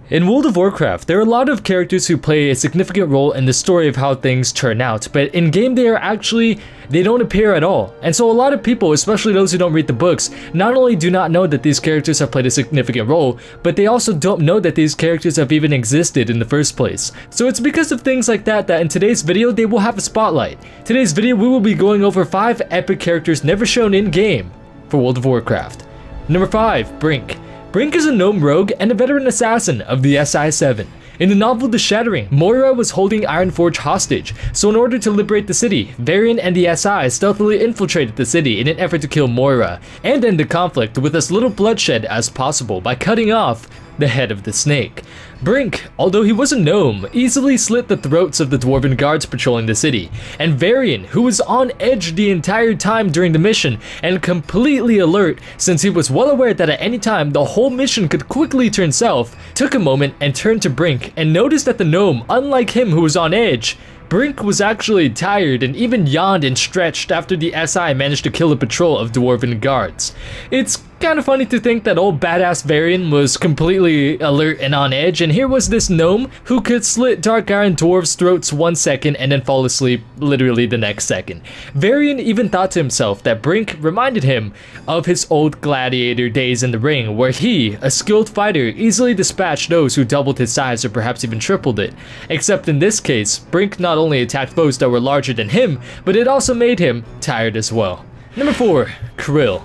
In World of Warcraft, there are a lot of characters who play a significant role in the story of how things turn out, but in game they don't appear at all. And so a lot of people, especially those who don't read the books, not only do not know that these characters have played a significant role, but they also don't know that these characters have even existed in the first place. So it's because of things like that in today's video they will have a spotlight. Today's video we will be going over 5 epic characters never shown in game for World of Warcraft. Number 5, Brink. Brink is a gnome rogue and a veteran assassin of the SI-7. In the novel The Shattering, Moira was holding Ironforge hostage, so in order to liberate the city, Varian and the SI stealthily infiltrated the city in an effort to kill Moira, and end the conflict with as little bloodshed as possible by cutting off the head of the snake. Brink, although he was a gnome, easily slit the throats of the dwarven guards patrolling the city, and Varian, who was on edge the entire time during the mission and completely alert since he was well aware that at any time the whole mission could quickly turn south, took a moment and turned to Brink and noticed that the gnome, unlike him who was on edge, Brink was actually tired and even yawned and stretched after the SI managed to kill a patrol of dwarven guards. It's kind of funny to think that old badass Varian was completely alert and on edge, and here was this gnome who could slit dark iron dwarves' throats 1 second and then fall asleep literally the next second. Varian even thought to himself that Brink reminded him of his old gladiator days in the ring, where he, a skilled fighter, easily dispatched those who doubled his size or perhaps even tripled it. Except in this case, Brink not only attacked foes that were larger than him, but it also made him tired as well. Number 4, Krill.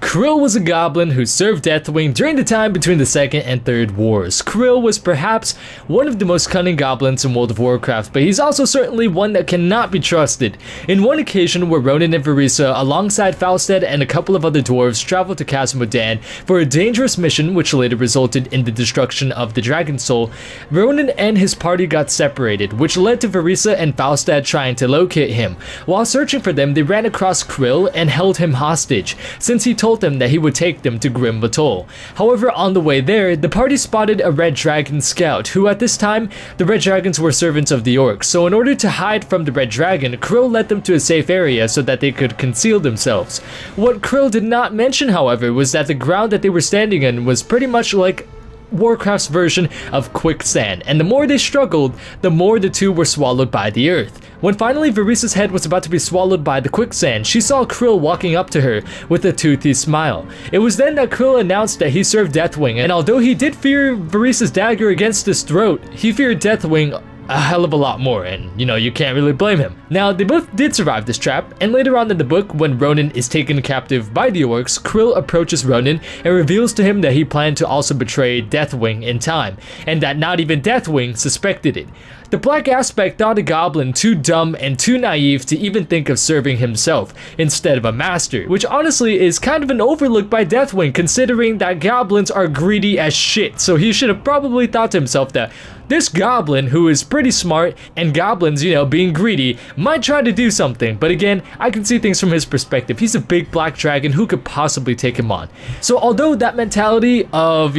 Krill was a goblin who served Deathwing during the time between the Second and Third Wars. Krill was perhaps one of the most cunning goblins in World of Warcraft, but he's also certainly one that cannot be trusted. In one occasion where Ronan and Verisa, alongside Falstad and a couple of other dwarves, traveled to Khazad-Modan for a dangerous mission which later resulted in the destruction of the Dragon Soul, Ronan and his party got separated, which led to Verisa and Falstad trying to locate him. While searching for them, they ran across Krill and held him hostage, since he told them that he would take them to Grim Batol. However, on the way there, the party spotted a Red Dragon scout, who at this time, the Red Dragons were servants of the Orcs, so in order to hide from the Red Dragon, Krill led them to a safe area so that they could conceal themselves. What Krill did not mention, however, was that the ground that they were standing in was pretty much like Warcraft's version of quicksand, and the more they struggled, the more the two were swallowed by the earth. When finally Verisa's head was about to be swallowed by the quicksand, she saw Krill walking up to her with a toothy smile. It was then that Krill announced that he served Deathwing, and although he did fear Verisa's dagger against his throat, he feared Deathwing a hell of a lot more, and you can't really blame him. Now, they both did survive this trap, and later on in the book, when Ronan is taken captive by the Orcs, Krill approaches Ronan and reveals to him that he planned to also betray Deathwing in time, and that not even Deathwing suspected it. The Black Aspect thought a goblin too dumb and too naive to even think of serving himself instead of a master, which honestly is kind of an overlook by Deathwing considering that goblins are greedy as shit, so he should have probably thought to himself that this goblin, who is pretty smart, and goblins, being greedy, might try to do something, but again, I can see things from his perspective. He's a big black dragon, who could possibly take him on? So although that mentality of,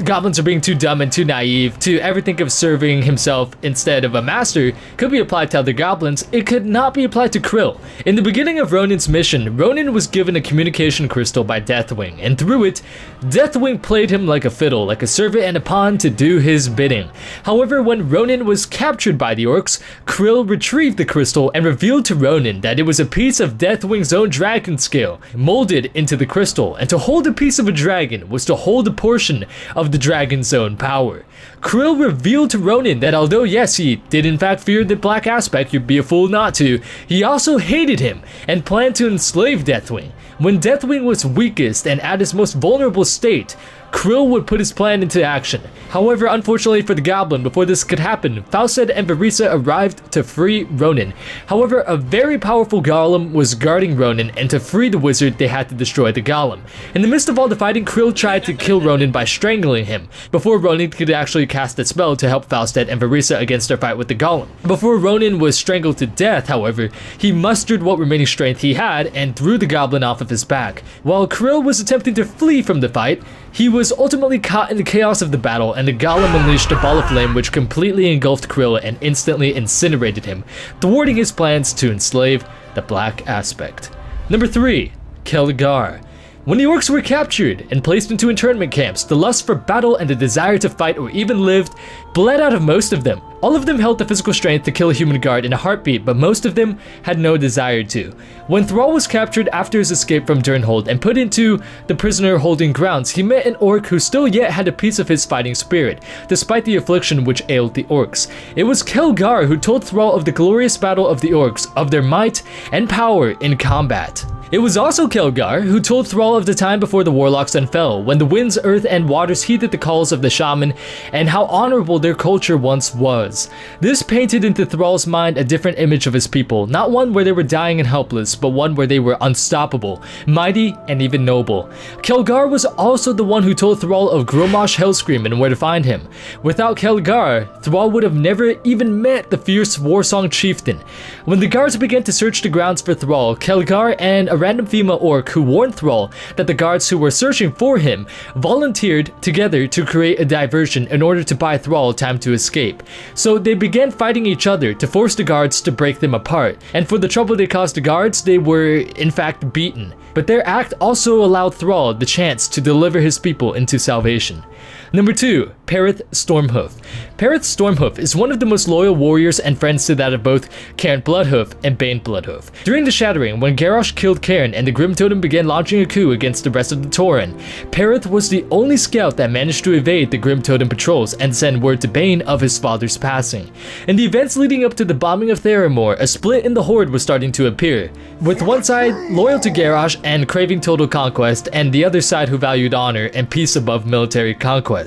goblins are being too dumb and too naive to ever think of serving himself instead of a master could be applied to other goblins, it could not be applied to Krill. In the beginning of Ronan's mission, Ronan was given a communication crystal by Deathwing, and through it, Deathwing played him like a fiddle, like a servant and a pawn to do his bidding. However, when Ronan was captured by the Orcs, Krill retrieved the crystal and revealed to Ronan that it was a piece of Deathwing's own dragon scale, molded into the crystal, and to hold a piece of a dragon was to hold a portion of the dragon's own power. Krill revealed to Ronan that although yes, he did in fact fear the Black Aspect, you'd be a fool not to, he also hated him and planned to enslave Deathwing. When Deathwing was weakest and at his most vulnerable state, Krill would put his plan into action. However, unfortunately for the goblin, before this could happen, Falstad and Verisa arrived to free Ronan. However, a very powerful golem was guarding Ronan, and to free the wizard, they had to destroy the golem. In the midst of all the fighting, Krill tried to kill Ronan by strangling him, before Ronan could actually cast a spell to help Falstad and Verisa against their fight with the golem. Before Ronan was strangled to death, however, he mustered what remaining strength he had and threw the goblin off of his back. While Krill was attempting to flee from the fight, he was ultimately caught in the chaos of the battle, and the golem unleashed a ball of flame which completely engulfed Krill and instantly incinerated him, thwarting his plans to enslave the Black Aspect. Number 3, Kelgar. When the orcs were captured and placed into internment camps, the lust for battle and the desire to fight or even live bled out of most of them. All of them held the physical strength to kill a human guard in a heartbeat, but most of them had no desire to. When Thrall was captured after his escape from Durnhold and put into the prisoner holding grounds, he met an orc who still yet had a piece of his fighting spirit, despite the affliction which ailed the orcs. It was Kelgar who told Thrall of the glorious battle of the orcs, of their might and power in combat. It was also Kelgar who told Thrall of the time before the warlocks unfell, when the winds, earth, and waters heeded the calls of the shaman, and how honorable their culture once was. This painted into Thrall's mind a different image of his people, not one where they were dying and helpless, but one where they were unstoppable, mighty, and even noble. Kelgar was also the one who told Thrall of Gromosh Hellscream and where to find him. Without Kelgar, Thrall would have never even met the fierce warsong chieftain. When the guards began to search the grounds for Thrall, Kelgar and a random female orc who warned Thrall that the guards who were searching for him volunteered together to create a diversion in order to buy Thrall time to escape. So they began fighting each other to force the guards to break them apart, and for the trouble they caused the guards, they were in fact beaten. But their act also allowed Thrall the chance to deliver his people into salvation. Number 2, Parathe Stormhoof. Parathe Stormhoof is one of the most loyal warriors and friends to that of both Cairn Bloodhoof and Bane Bloodhoof. During the Shattering, when Garrosh killed Cairn and the Grim Totem began launching a coup against the rest of the Tauren, Parathe was the only scout that managed to evade the Grim Totem patrols and send word to Bane of his father's passing. In the events leading up to the bombing of Theramore, a split in the Horde was starting to appear, with one side loyal to Garrosh and craving total conquest, and the other side who valued honor and peace above military conquest.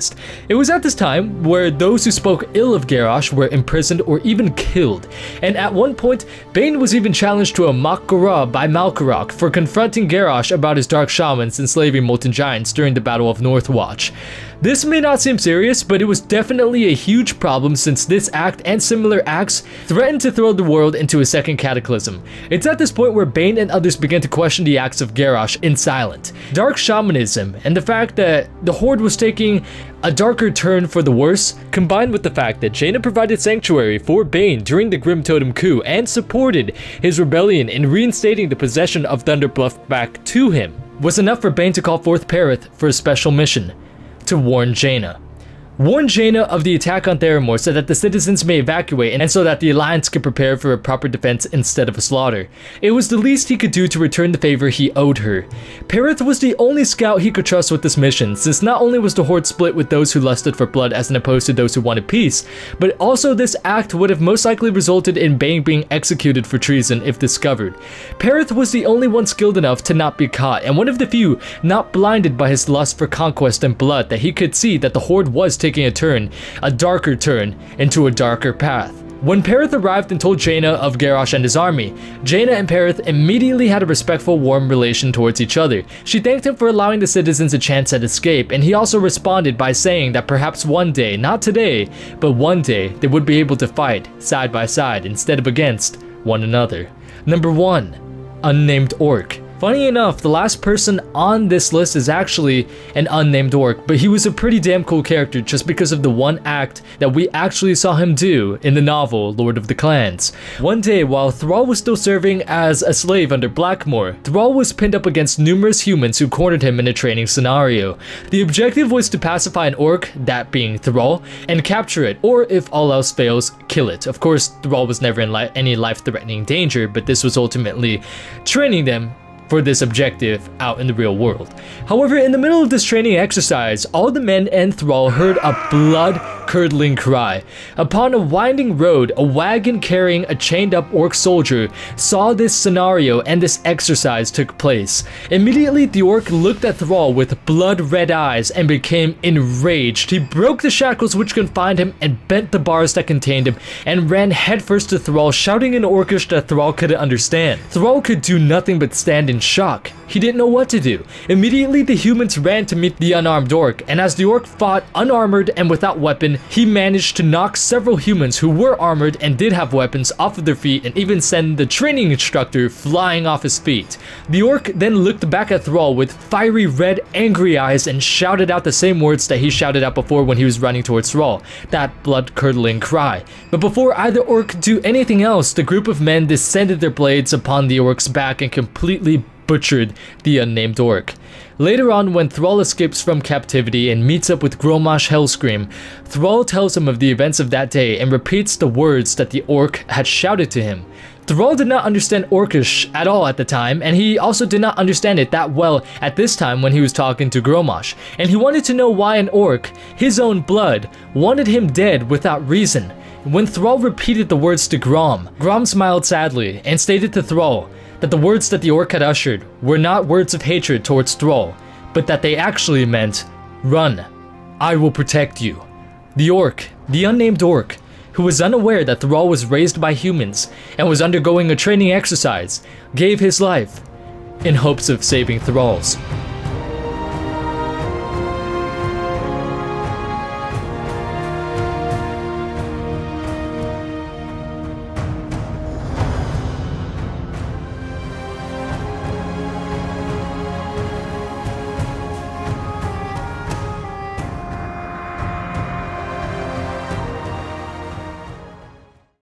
It was at this time where those who spoke ill of Garrosh were imprisoned or even killed, and at one point, Bane was even challenged to a mock Gora by Malkarok for confronting Garrosh about his dark shamans enslaving molten giants during the Battle of Northwatch. This may not seem serious, but it was definitely a huge problem since this act and similar acts threatened to throw the world into a second cataclysm. It's at this point where Bane and others began to question the acts of Garrosh in silence. Dark shamanism and the fact that the Horde was taking a darker turn for the worse, combined with the fact that Jaina provided sanctuary for Bane during the Grim Totem coup and supported his rebellion in reinstating the possession of Thunderbluff back to him, was enough for Bane to call forth Parathe for a special mission: to warn Jaina. Warn Jaina of the attack on Theramore so that the citizens may evacuate and so that the Alliance could prepare for a proper defense instead of a slaughter. It was the least he could do to return the favor he owed her. Parathe was the only scout he could trust with this mission, since not only was the Horde split with those who lusted for blood as opposed to those who wanted peace, but also this act would have most likely resulted in Bane being executed for treason if discovered. Parathe was the only one skilled enough to not be caught, and one of the few not blinded by his lust for conquest and blood that he could see that the Horde was taking a turn, a darker turn, into a darker path. When Parathe arrived and told Jaina of Garrosh and his army, Jaina and Parathe immediately had a respectful, warm relation towards each other. She thanked him for allowing the citizens a chance at escape, and he also responded by saying that perhaps one day, not today, but one day, they would be able to fight side by side instead of against one another. Number 1, Unnamed Orc. Funny enough, the last person on this list is actually an unnamed orc, but he was a pretty damn cool character just because of the one act that we actually saw him do in the novel Lord of the Clans. One day, while Thrall was still serving as a slave under Blackmoor, Thrall was pinned up against numerous humans who cornered him in a training scenario. The objective was to pacify an orc, that being Thrall, and capture it, or if all else fails, kill it. Of course, Thrall was never in any life-threatening danger, but this was ultimately training them for this objective out in the real world. However, in the middle of this training exercise, all the men and Thrall heard a blood-curdling cry. Upon a winding road, a wagon carrying a chained-up orc soldier saw this scenario and this exercise took place. Immediately, the orc looked at Thrall with blood-red eyes and became enraged. He broke the shackles which confined him and bent the bars that contained him and ran headfirst to Thrall, shouting in Orcish that Thrall couldn't understand. Thrall could do nothing but stand in shock. He didn't know what to do. Immediately, the humans ran to meet the unarmed orc, and as the orc fought unarmored and without weapon, he managed to knock several humans who were armored and did have weapons off of their feet and even send the training instructor flying off his feet. The orc then looked back at Thrall with fiery red angry eyes and shouted out the same words that he shouted out before when he was running towards Thrall, that blood-curdling cry. But before either orc could do anything else, the group of men descended their blades upon the orc's back and completely butchered the Unnamed Orc. Later on, when Thrall escapes from captivity and meets up with Grommash Hellscream, Thrall tells him of the events of that day and repeats the words that the orc had shouted to him. Thrall did not understand Orcish at all at the time, and he also did not understand it that well at this time when he was talking to Grommash, and he wanted to know why an orc, his own blood, wanted him dead without reason. When Thrall repeated the words to Grom, Grom smiled sadly and stated to Thrall that the words that the orc had ushered were not words of hatred towards Thrall, but that they actually meant, "Run, I will protect you." The orc, the Unnamed Orc, who was unaware that Thrall was raised by humans and was undergoing a training exercise, gave his life in hopes of saving Thrall's.